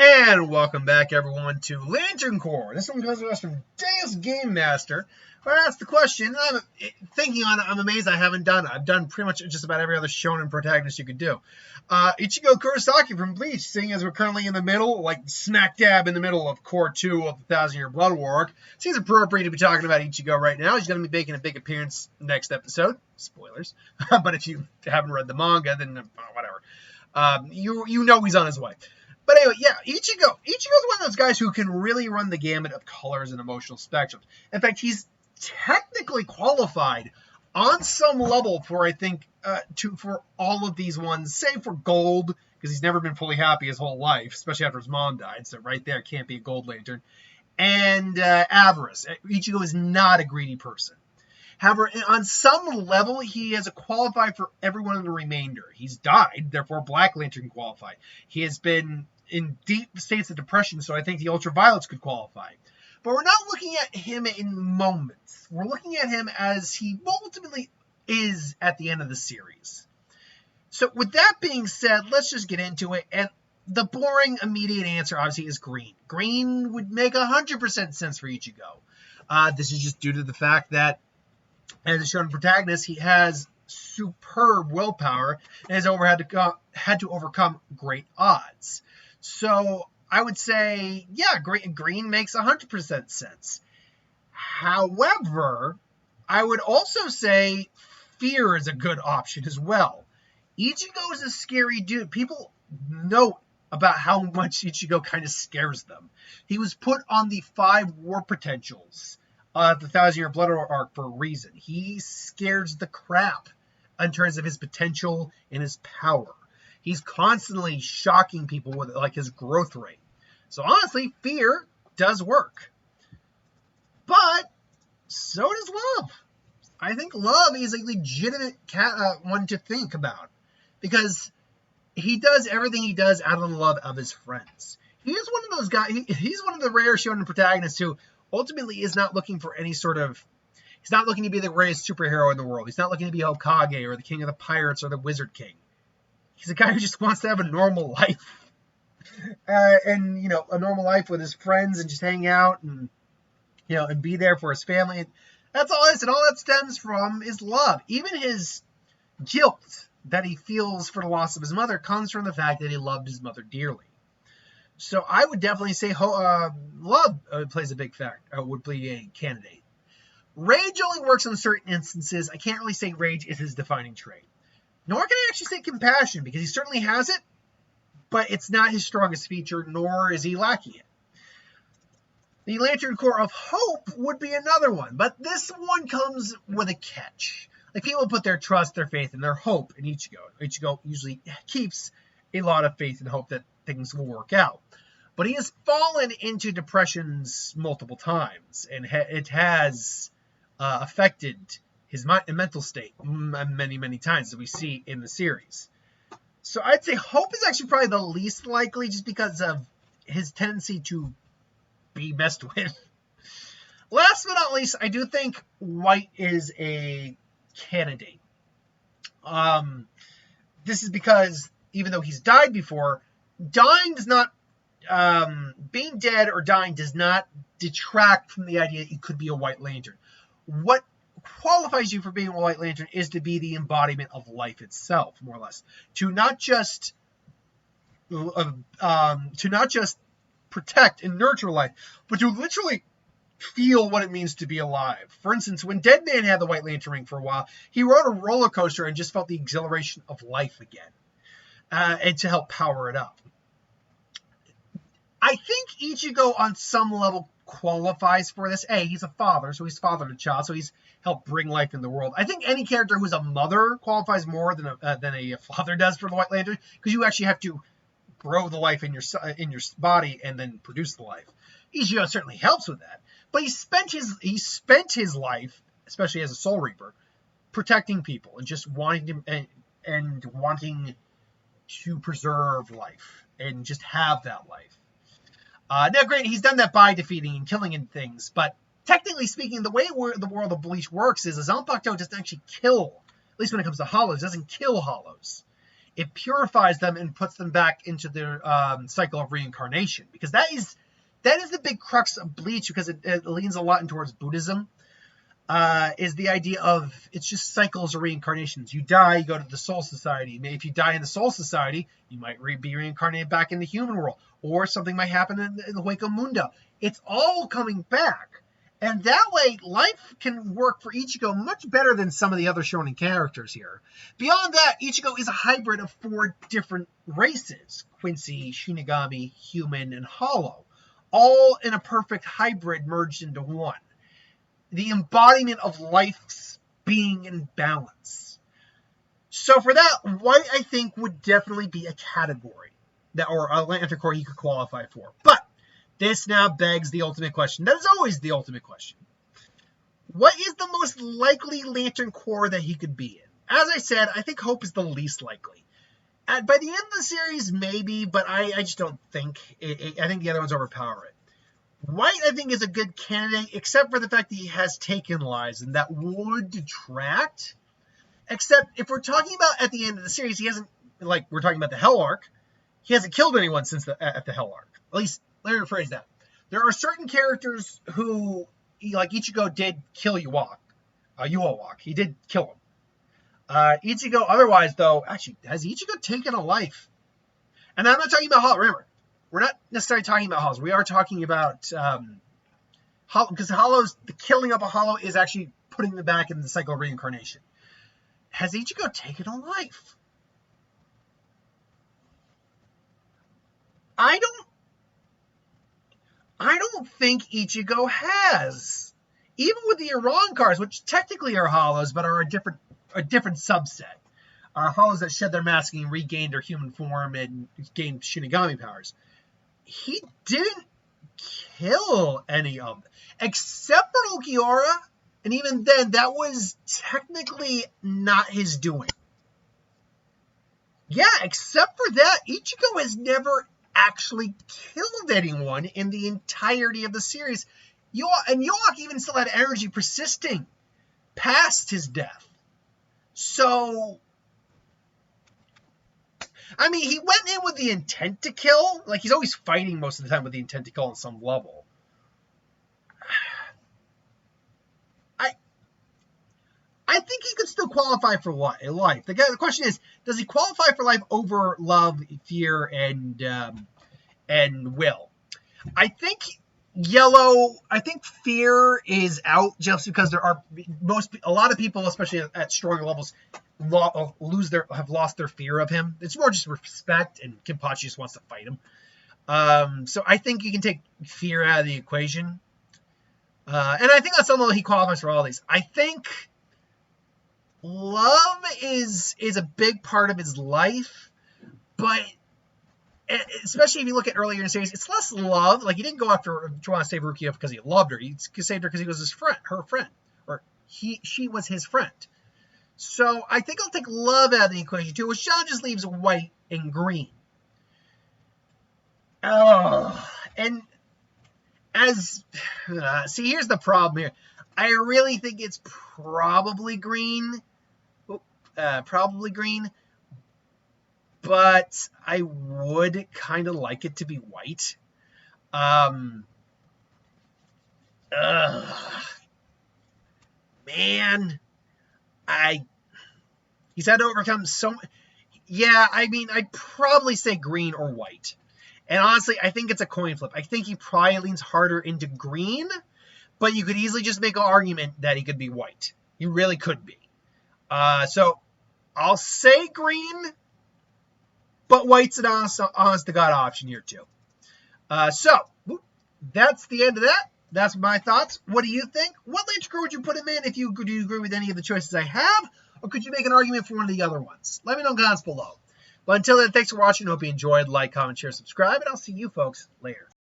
And welcome back, everyone, to Lantern Corp. This one comes to us from Deus Game Master, where I asked the question. I'm thinking on it. I'm amazed I haven't done it. I've done pretty much just about every other Shonen protagonist you could do. Ichgo Kurosaki from Bleach, seeing as we're currently in the middle, like smack dab in the middle of Core 2 of the 1,000-Year Blood War arc, seems appropriate to be talking about Ichgo right now. He's going to be making a big appearance next episode. Spoilers. But if you haven't read the manga, then whatever. You know he's on his way. But anyway, yeah, Ichgo's one of those guys who can really run the gamut of colors and emotional spectrums. In fact, he's technically qualified on some level for, I think, for all of these ones, save for Gold, because he's never been fully happy his whole life, especially after his mom died, so right there can't be a Gold Lantern. And Avarice. Ichgo is not a greedy person. However, on some level, he has qualified for everyone in the remainder. He's died, therefore Black Lantern can qualify. He has been in deep states of depression, so I think the Ultraviolets could qualify. But we're not looking at him in moments. We're looking at him as he ultimately is at the end of the series. So with that being said, let's just get into it. And the boring, immediate answer, obviously, is green. Green would make 100% sense for Ichgo. This is just due to the fact that as a Shonen protagonist, he has superb willpower and has had to overcome great odds. So I would say, yeah, green makes 100% sense. However, I would also say fear is a good option as well. Ichigo is a scary dude. People know about how much Ichigo kind of scares them. He was put on the 5 war potentials of the 1,000-Year Blood War arc for a reason. He scares the crap in terms of his potential and his power. He's constantly shocking people with like his growth rate. So honestly, fear does work. But so does love. I think love is a legitimate one to think about, because he does everything he does out of the love of his friends. He is one of those guys. He's one of the rare Shonen protagonists who ultimately is not looking for any sort of. He's not looking to be the greatest superhero in the world. He's not looking to be Hokage or the king of the pirates or the wizard king. He's a guy who just wants to have a normal life. And, a normal life with his friends and just hang out and, and be there for his family. That's all it is. And all that stems from is love. Even his guilt that he feels for the loss of his mother comes from the fact that he loved his mother dearly. So I would definitely say love plays a big factor, would be a candidate. Rage only works in certain instances. I can't really say rage is his defining trait. Nor can I actually say compassion, because he certainly has it, but it's not his strongest feature, nor is he lacking it. The Lantern Corp of Hope would be another one, but this one comes with a catch. Like, people put their trust, their faith, and their hope in Ichigo. Ichigo usually keeps a lot of faith and hope that things will work out. But he has fallen into depressions multiple times, and it has affected his mental state many, many times, as we see in the series. So I'd say Hope is actually probably the least likely, just because of his tendency to be messed with. Last but not least, I do think White is a candidate. This is because even though he's died before, dying does not, being dead or dying does not detract from the idea that you could be a White Lantern. What qualifies you for being a White Lantern is to be the embodiment of life itself, more or less. To not just protect and nurture life, but to literally feel what it means to be alive. For instance, when Dead Man had the White Lantern ring for a while, he rode a roller coaster and just felt the exhilaration of life again, and to help power it up. I think Ichigo, on some level, qualifies for this. He's a father, so he's fathered a child, so he's helped bring life in the world. I think any character who's a mother qualifies more than a father does for the White Lantern, because you actually have to grow the life in your body and then produce the life. Ichigo certainly helps with that, but he spent his life, especially as a Soul Reaper, protecting people and just wanting to preserve life and just have that life. Now, granted, he's done that by defeating and killing and things, but technically speaking, the way the world of Bleach works is Zanpakuto doesn't actually kill, at least when it comes to Hollows, doesn't kill Hollows. it purifies them and puts them back into their cycle of reincarnation. Because that is the big crux of Bleach, because it leans a lot towards Buddhism. Is the idea of it's just cycles of reincarnations. You die, you go to the Soul Society. Maybe if you die in the Soul Society, you might be reincarnated back in the human world, or something might happen in the Hueco Mundo. It's all coming back, and that way life can work for Ichigo much better than some of the other Shonen characters here. Beyond that, Ichigo is a hybrid of 4 different races: Quincy, Shinigami, Human, and Hollow, all in a perfect hybrid merged into one. The embodiment of life's being in balance. So for that, white, I think, would definitely be a category that, or a Lantern Corp he could qualify for. But this now begs the ultimate question. That is always the ultimate question. What is the most likely Lantern Corp that he could be in? As I said, I think Hope is the least likely. By the end of the series, maybe, but I just don't think. I think the other ones overpower it. White, I think, is a good candidate, except for the fact that he has taken lives, and that would detract. Except if we're talking about at the end of the series, he hasn't, like we're talking about the Hell Arc, he hasn't killed anyone since at the Hell Arc. At least, let me rephrase that. There are certain characters who, like Ichigo did kill Yuwak. He did kill him. Ichigo, otherwise, though, actually, has Ichigo taken a life? And I'm not talking about Hollow, remember. We're not necessarily talking about Hollows. We are talking about Hollow, because the killing of a Hollow is actually putting them back in the cycle of reincarnation. Has Ichigo taken a life? I don't think Ichigo has. Even with the Irankars, which technically are Hollows, but are a different subset. Hollows that shed their masking and regained their human form and gained Shinigami powers. He didn't kill any of them, except for Ulquiorra, and even then, that was technically not his doing. Yeah, except for that, Ichigo has never actually killed anyone in the entirety of the series. And Yoak even still had energy persisting past his death. So, I mean, he went in with the intent to kill. Like, he's always fighting most of the time with the intent to kill on some level. I think he could still qualify for life. The question is, does he qualify for life over love, fear, and will? I think fear is out just because there are a lot of people, especially at stronger levels, have lost their fear of him. It's more just respect, and Kenpachi just wants to fight him. So I think you can take fear out of the equation. And I think that's something that he qualifies for all these. I think love is a big part of his life, but especially if you look at earlier in the series, it's less love. Like, he didn't go after trying to save Rukia because he loved her. He saved her because he was her friend, or she was his friend. So I think I'll take love out of the equation too, which John just leaves white and green. And see, here's the problem here. I really think it's probably green. But I would kind of like it to be white. Man, he's had to overcome so. Yeah, I mean, I'd probably say green or white. And honestly, I think it's a coin flip. I think he probably leans harder into green, but you could easily just make an argument that he could be white. He really could be. So I'll say green, but white's an honest to God option here too. So that's the end of that. That's my thoughts. What do you think? What Lantern Corp would you put him in? Do you agree with any of the choices I have? Or could you make an argument for one of the other ones? Let me know in the comments below. But until then, thanks for watching. Hope you enjoyed. Like, comment, share, subscribe, and I'll see you folks later.